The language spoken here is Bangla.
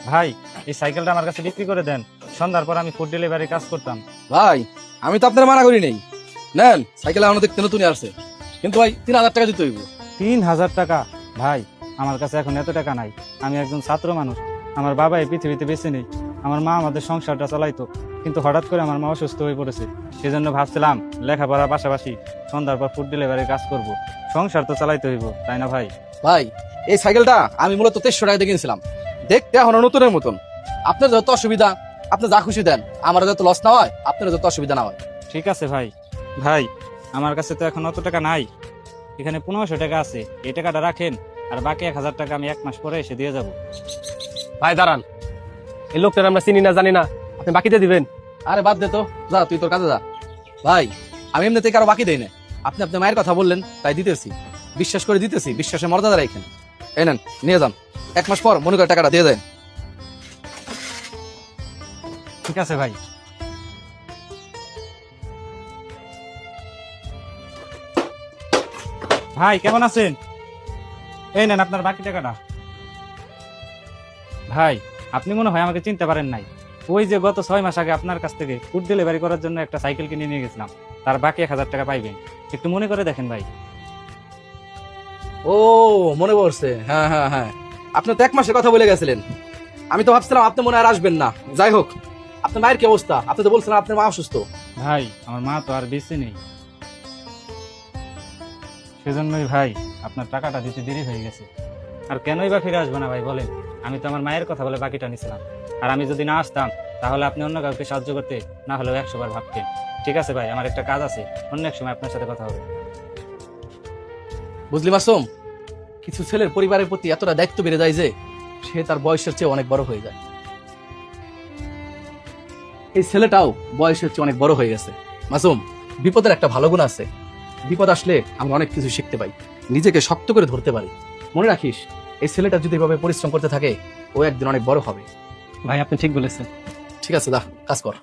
ভাই এই সাইকেলটা আমার কাছে বিক্রি করে দেন, সন্ধ্যার পর আমি ফুড ডেলিভারি কাজ করতাম। ভাই আমি তো আপনার মানা করি নেই, নেন সাইকেল আমার দেখতে নতুনই আসছে, কিন্তু ভাই 3000 টাকা দিতে হইব। 3000 টাকা? ভাই আমার কাছে এখন এত টাকা নাই, আমি একজন ছাত্র মানুষ, আমার বাবা এই পৃথিবীতে বেঁচে নেই, আমার মা আমাদের সংসারটা চালাইতো, কিন্তু হঠাৎ করে আমার মা অসুস্থ হয়ে পড়েছে, সেজন্য ভাবছিলাম লেখাপড়ার পাশাপাশি সন্ধ্যার পর ফুড ডেলিভারি কাজ করব, সংসার তো চালাইতে হইব, তাই না ভাই? ভাই এই সাইকেলটা আমি মূলত 2300 টাকা দিয়ে কিনেছিলাম, দেখতে এখন নতুনের মতন। আপনার যত অসুবিধা আপনি যা খুশি দেন, আমার যত লস না হয় আপনার যত অসুবিধা না হয়। ঠিক আছে ভাই। ভাই আমার কাছে তো এখন অত টাকা নাই, এখানে 1500 টাকা আছে, এই টাকাটা রাখেন, আর বাকি 1000 টাকা আমি 1 মাস পরে এসে দিয়ে যাব। ভাই দাঁড়ান, এই লোকটার আমরা চিনি না জানি না, আপনি বাকিতে দিবেন? আরে বাদ দে তো, যা তুই তোর কাজে যা। ভাই আমি এমনি থেকে আরো বাকি দেই না, আপনি আপনার মায়ের কথা বললেন তাই দিতেছি, বিশ্বাস করে দিতেছি, বিশ্বাসের মর্যাদা রাখেন। এই নেন নিয়ে যান, 1 মাস পর মনে করে টাকাটা দিয়ে দেন। ঠিক আছে ভাই। ভাই কেমন আছেন? এই নেন আপনার বাকি টাকাটা। ভাই আপনি মনে হয় আমাকে চিনতে পারেন নাই, ওই যে গত 6 মাস আগে আপনার কাছ থেকে ফুড ডেলিভারি করার জন্য একটা সাইকেল কিনে নিয়ে গেছিলাম, তার বাকি 1000 টাকা পাইবেন, একটু মনে করে দেখেন ভাই। ও মনে পড়ছে, হ্যাঁ হ্যাঁ হ্যাঁ, আপনি তো 1 মাসের কথা বলে গেছিলেন, আমি তো ভাবছিলাম আপনি মনে হয় আর আসবেন না। যাই হোক, আপনার মায়ের কি অবস্থা? আপনি তো বলছিলেন আপনার মা অসুস্থ। ভাই আমার মা তো আর বেঁচে নেই, সেজন্যই ভাই আপনার টাকাটা দিতে দেরি হয়ে গেছে। আর কেনই বা ফিরে আসবো না ভাই বলেন, আমি তো আমার মায়ের কথা বলে বাকিটা নিছিলাম, আর আমি যদি না আসতাম তাহলে আপনি অন্য কাউকে সাহায্য করতে না হলেও 100 বার ভাবতেন। ঠিক আছে ভাই, আমার একটা কাজ আছে, অন্য এক সময় আপনার সাথে কথা হবে। বুঝলি মাসুম, কিছু ছেলের পরিবারের প্রতি এতটা দায়িত্ব বেড়ে যায় যে সে তার বয়সের চেয়ে অনেক বড় হয়ে যায়। এই ছেলেটাও বয়সের চেয়ে অনেক বড় হয়ে গেছে। মাসুম, বিপদের একটা ভালো গুণ আছে, বিপদ আসলে আমরা অনেক কিছু শিখতে পাই, নিজেকে শক্ত করে ধরতে পারি। মনে রাখিস, এই ছেলেটা যদি এভাবে পরিশ্রম করতে থাকে ও একদিন অনেক বড় হবে। ভাই আপনি ঠিক বলেছেন। ঠিক আছে, দা কাজ কর।